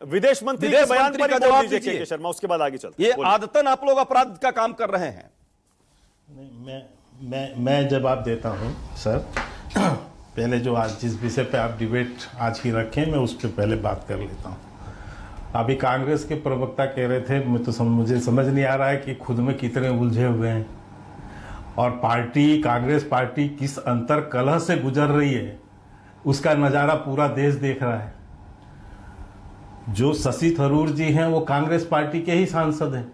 विदेश मंत्री के बयान पर ही बोल दीजिए के शर्मा, उसके बाद आगे चलते। ये आदतन आप लोग अपराध का काम कर रहे हैं। नहीं, मैं जवाब देता हूं सर। पहले जो आज जिस विषय पे आप डिबेट आज की रखें, मैं उस पर पहले बात कर लेता हूं। अभी कांग्रेस के प्रवक्ता कह रहे थे, मुझे समझ नहीं आ रहा है कि खुद में कितने उलझे हुए हैं और कांग्रेस पार्टी किस अंतर कलह से गुजर रही है, उसका नज़ारा पूरा देश देख रहा है। जो शशि थरूर जी हैं वो कांग्रेस पार्टी के ही सांसद हैं।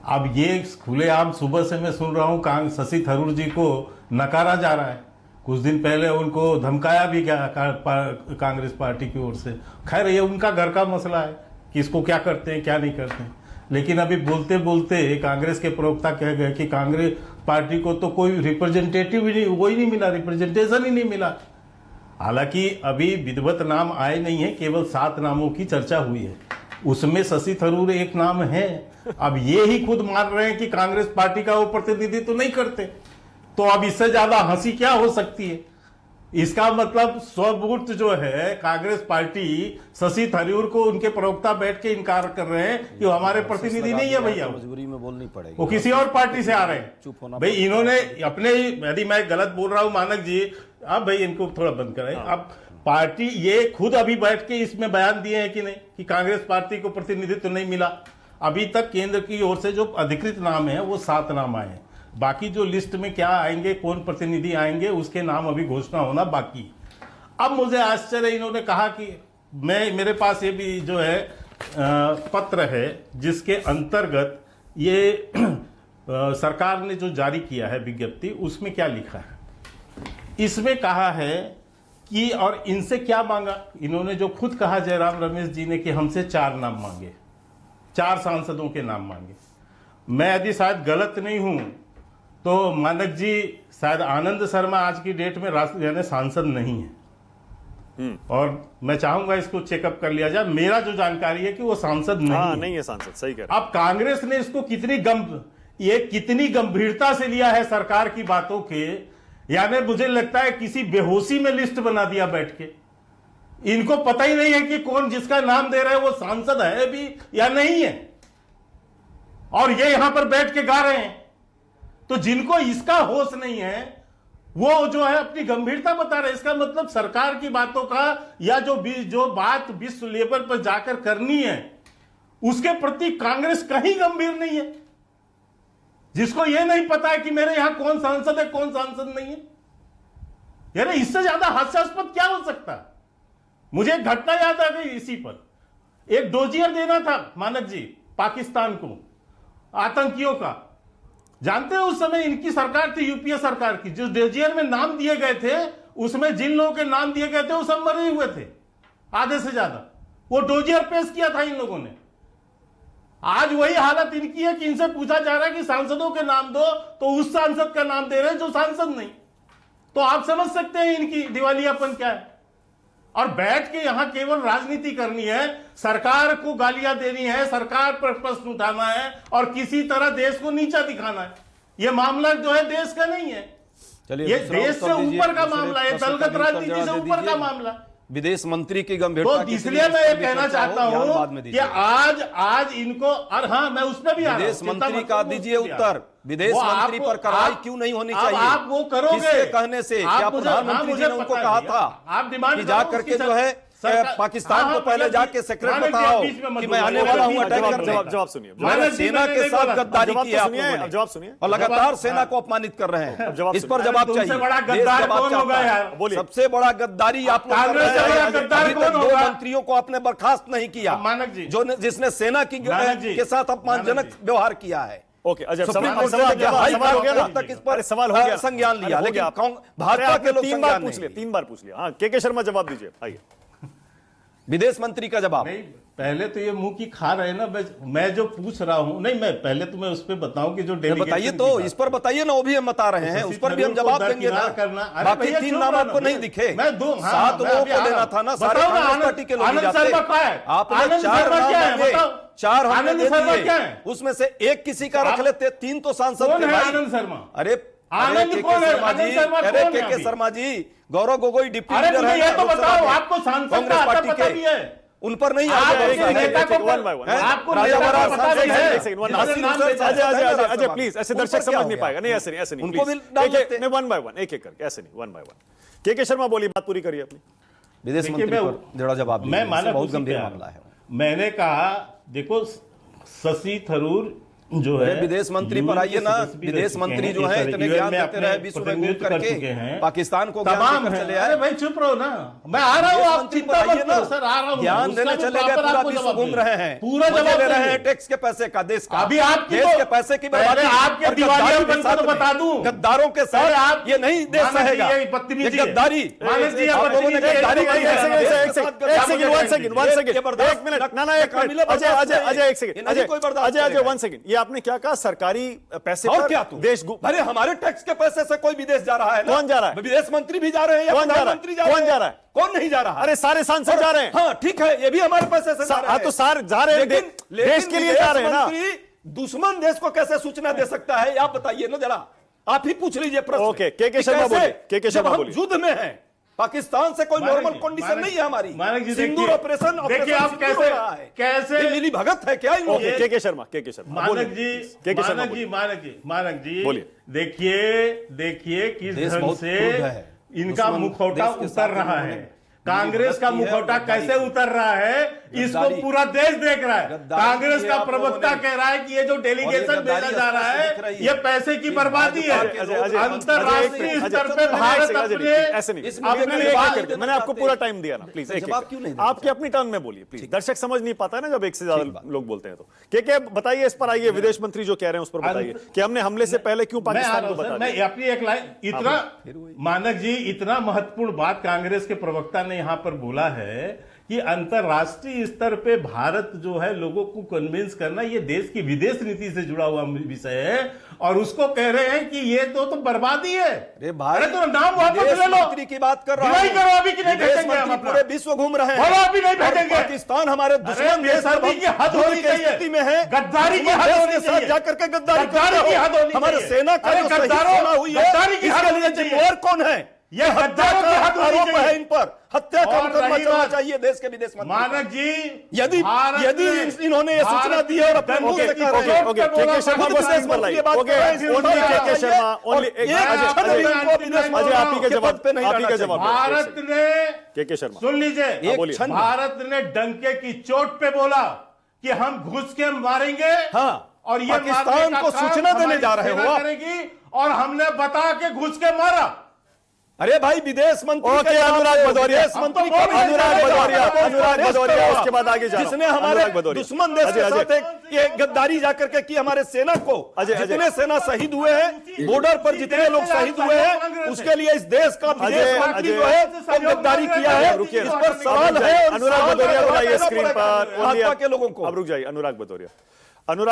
अब ये खुलेआम सुबह से मैं सुन रहा हूं शशि थरूर जी को नकारा जा रहा है। कुछ दिन पहले उनको धमकाया भी गया कांग्रेस पार्टी की ओर से। खैर ये उनका घर का मसला है कि इसको क्या करते हैं क्या नहीं करते हैं, लेकिन अभी बोलते बोलते कांग्रेस के प्रवक्ता कह गए कि कांग्रेस पार्टी को तो कोई रिप्रेजेंटेटिव ही नहीं, वही नहीं मिला, रिप्रेजेंटेशन ही नहीं मिला। हालांकि अभी विधिवत नाम आए नहीं है, केवल 7 नामों की चर्चा हुई है, उसमें शशि थरूर एक नाम है। अब ये ही खुद मान रहे हैं कि कांग्रेस पार्टी का वो प्रतिनिधित्व तो नहीं करते, तो अब इससे ज्यादा हंसी क्या हो सकती है। इसका मतलब स्वबुत जो है कांग्रेस पार्टी शशि थरूर को उनके प्रवक्ता बैठ के इनकार कर रहे हैं कि वो हमारे प्रतिनिधि नहीं है भैया, मजबूरी में बोलनी पड़ेगी, वो किसी और पार्टी से आ रहे हैं। चुप होना भाई इन्होंने अपने, यदि मैं गलत बोल रहा हूं मानक जी, अब भाई इनको थोड़ा बंद करें। अब पार्टी ये खुद अभी बैठ के इसमें बयान दिए हैं कि नहीं कि कांग्रेस पार्टी को प्रतिनिधित्व नहीं मिला। अभी तक केंद्र की ओर से जो अधिकृत नाम है वो 7 नाम आए हैं। बाकी जो लिस्ट में क्या आएंगे, कौन प्रतिनिधि आएंगे, उसके नाम अभी घोषणा होना बाकी। अब मुझे आश्चर्य, इन्होंने कहा कि मेरे पास ये भी जो है पत्र है जिसके अंतर्गत ये सरकार ने जो जारी किया है विज्ञप्ति, उसमें क्या लिखा है। इसमें कहा है कि और इनसे क्या मांगा, इन्होंने जो खुद कहा जयराम रमेश जी ने कि हमसे 4 नाम मांगे, 4 सांसदों के नाम मांगे। मैं यदि शायद गलत नहीं हूं तो मानक जी शायद आनंद शर्मा आज की डेट में यानी सांसद नहीं है, और मैं चाहूंगा इसको चेकअप कर लिया जाए। मेरा जो जानकारी है कि वो सांसद नहीं है सांसद, सही कह रहे। अब कांग्रेस ने इसको कितनी गंभीरता से लिया है सरकार की बातों के, यानी मुझे लगता है किसी बेहोशी में लिस्ट बना दिया बैठ के। इनको पता ही नहीं है कि कौन जिसका नाम दे रहा है वो सांसद है भी या नहीं है, और ये यहां पर बैठ के गा रहे हैं। तो जिनको इसका होश नहीं है वो जो है अपनी गंभीरता बता रहे हैं। इसका मतलब सरकार की बातों का या जो बात विश्व लेवल पर जाकर करनी है उसके प्रति कांग्रेस कहीं गंभीर नहीं है। जिसको ये नहीं पता है कि मेरे यहां कौन सांसद है कौन सांसद नहीं है, यानी इससे ज्यादा हास्यास्पद क्या हो सकता है। मुझे एक घटना याद आ गई इसी पर। एक डोजियर देना था मानक जी पाकिस्तान को आतंकियों का। जानते हैं उस समय इनकी सरकार थी, यूपीए सरकार की। जो डोजियर में नाम दिए गए थे उसमें जिन लोगों के नाम दिए गए थे वो सब मरे हुए थे, आधे से ज्यादा। वो डोजियर पेश किया था इन लोगों ने। आज वही हालत इनकी है कि इनसे पूछा जा रहा है कि सांसदों के नाम दो, तो उस सांसद का नाम दे रहे हैं जो सांसद नहीं। तो आप समझ सकते हैं इनकी दिवालियापन क्या है। और बैठ के यहां केवल राजनीति करनी है, सरकार को गालियां देनी है, सरकार पर प्रश्न उठाना है और किसी तरह देश को नीचा दिखाना है। यह मामला जो है देश का नहीं है, ये देश से ऊपर का मामला है, दलगत राजनीति से ऊपर का मामला। विदेश मंत्री की गंभीरता, तो इसलिए मैं ये कहना चाहता हूं कि आज इनको, और हाँ मैं उसमें भी विदेश मंत्री का दीजिए उत्तर। विदेश मंत्री पर कार्रवाई क्यों नहीं होनी चाहिए? आप वो करोगे किसके कहने से? क्या प्रधानमंत्री जी ने उनको कहा था आप डिमांड कि जा करके जो है पाकिस्तान को पहले जाके सेक्रेट बताओ कि मैं आने वाला हूं अटैक करने? जवाब सुनिए। सेना के साथ गद्दारी की है आप लोगों ने, जवाब सुनिए, और लगातार सेना को अपमानित कर रहे हैं। इस पर जवाब चाहिए। बड़ा गद्दार कौन होगा यार? सबसे बड़ा गद्दारी आप लोग कर रहे हैं। अभी तक 2 मंत्रियों को आपने बर्खास्त नहीं किया, मानक जी, जिसने सेना के साथ अपमानजनक व्यवहार किया है। ओके, अच्छा सवाल हो गया ना, तक इस पर सवाल हो गया, संज्ञान लिया, लेकिन भाजपा के लोग 3 बार पूछ लिया, 3 बार पूछ लिया। हाँ, के शर्मा जवाब दीजिए। आइए विदेश मंत्री का जवाब। नहीं, पहले तो ये मुंह की खा रहे ना, मैं जो पूछ रहा हूं, नहीं मैं पहले तो मैं उस पर बताऊं कि जो बताइए, तो इस पर बताइए ना, वो भी हम बता रहे हैं, उस पर भी हम जवाब देंगे ना। बाकी 3 नाम आपको नहीं दिखे, 7 लोगों को देना था ना, सारे कांग्रेस पार्टी के लोग जाते। आपने 4 नाम मांगे, 4 हमने दे दिए, उसमें से 1 किसी का रख लेते, 3 तो सांसद थे। आनंद शर्मा, अरे आनंद कौन है? अरे के शर्मा जी, गौरव गोगोई डिप्टी लीडर है, ये तो बताओ, आपको सांसद कांग्रेस पार्टी के। उन पर नहीं अजय प्लीज, ऐसे दर्शक समझ नहीं पाएगा। नहीं, ऐसे नहीं, ऐसे नहीं, उनको भी नहीं, वन बाय वन, एक एक करके, ऐसे नहीं, वन बाय वन। के शर्मा बोलिए, बात पूरी करिए अपनी। विदेश मंत्री पर जड़ा जवाब मैं माना बहुत गंभीर मामला है। मैंने कहा देखो शशि थरूर जो है विदेश मंत्री पर आइए ना, विदेश मंत्री जो है इतने ज्ञान देते रहे विश्व में घूम करके पाकिस्तान को तमाम चले आए। भाई चुप रहो ना, मैं आ रहा हूँ, आप चिंता मत करो सर, आ रहा हूँ। ज्ञान देने चले गए, पूरा विश्व घूम रहे हैं, पूरा जवाब ले रहे हैं टैक्स के पैसे का, देश का, अभी आपकी देश के पैसे की बर्बादी। आपके दिवालिया बनकर तो बता दूं, गद्दारों के साथ आप ये नहीं देश रहेगा, ये गद्दारी। मानस जी आप लोगों ने गद्दारी की है। एक मिनट, ना एक मिनट, अजय एक सेकंड, अजय 1 सेकंड, ये आपने क्या कहा? सरकारी पैसे और पर क्या देश अरे हमारे टैक्स के पैसे से कोई विदेश जा रहा है ना? कौन जा रहा है? विदेश मंत्री भी जा रहे हैं या प्रधानमंत्री जा रहे हैं? कौन जा रहा है? कौन नहीं जा रहा है? अरे सारे सांसद जा रहे हैं। हाँ ठीक है, ये भी हमारे पैसे से जा रहे हैं। तो सारे जा रहे हैं, देश के लिए जा रहे हैं ना। दुश्मन देश को कैसे सूचना दे सकता है, आप बताइए ना जरा, आप ही पूछ लीजिए प्रश्न। ओके, के शर्मा बोलिए, के शर्मा बोलिए। युद्ध में है, पाकिस्तान से कोई नॉर्मल कंडीशन नहीं है हमारी। सिंदूर ऑपरेशन देखिए आप कैसे मिली भगत है क्या? के शर्मा मानक जी बोलिए। देखिए किस ढंग से इनका मुखौटा उतर रहा है, कांग्रेस का मुखौटा कैसे उतर रहा है, इसको पूरा देश देख रहा है। कांग्रेस का प्रवक्ता कह रहा है कि ये जो डेलीगेशन भेजा जा रहा है ये पैसे की बर्बादी है। अंतरराष्ट्रीय स्तर पे भारत अपने मैंने आपको पूरा टाइम दिया ना, प्लीज आपकी अपनी टर्न में बोलिए प्लीज। दर्शक समझ नहीं पाता है ना जब एक से ज्यादा लोग बोलते हैं तो। क्या बताइए इस पर, आइए विदेश मंत्री जो कह रहे हैं उस पर बताइए कि हमने हमले से पहले क्यों पाकिस्तान को बता दिया। मैं अपनी एक लाइन, इतना मानक जी इतना महत्वपूर्ण बात कांग्रेस के प्रवक्ता ने यहां पर बोला है कि अंतरराष्ट्रीय स्तर पे भारत जो है लोगों को कन्विंस करना, ये देश की विदेश नीति से जुड़ा हुआ विषय है, और उसको कह रहे हैं कि ये तो बर्बादी है। अरे भारत तो नाम वापस ले लो, मंत्री की बात कर रहा हूं। नहीं करो अभी कि नहीं भेजेंगे हम, पूरे विश्व घूम रहे हैं, अभी नहीं भेजेंगे। पाकिस्तान हमारे दुश्मन देश की हद होनी चाहिए, स्थिति में है, गद्दारी की हद होनी चाहिए, जाकर के गद्दारी की हद होनी चाहिए। हमारे सेना का जो सेना हुई है, गद्दारी की हद होनी चाहिए। और कौन है? ये गद्दारों की हद आरोप होनी है चाहिए इन पर, हत्या का मुकदमा चलना चाहिए देश के विदेश मंत्री। मानक जी यदि इन्होंने ये सूचना दी है और अपने मुंह से कह रहे हैं, के शर्मा को सेंस पर लाइए, ओके ओनली के शर्मा, ओनली अजय आप ही के जवाब पे नहीं, आप ही का जवाब। भारत ने के शर्मा सुन लीजिए, भारत ने डंके की चोट पे बोला कि हम घुस के मारेंगे। हाँ, और ये पाकिस्तान को सूचना देने जा रहे हो करेगी, और हमने बता के घुस के मारा। अरे भाई विदेश मंत्री, ओके अनुराग भदौरिया, अनुराग भदौरिया उसके बाद आगे जा, जिसने हमारे दुश्मन देश के साथ ये गद्दारी जाकर के की हमारे सेना को, जितने सेना शहीद हुए हैं, बॉर्डर पर जितने लोग शहीद हुए हैं, उसके लिए इस देश का विदेश मंत्री जो है वो गद्दारी किया है। इस पर सवाल है। अनुराग भदौरिया बुलाइए स्क्रीन पर, भाजपा के लोगों को। अब रुक जाइए अनुराग भदौरिया।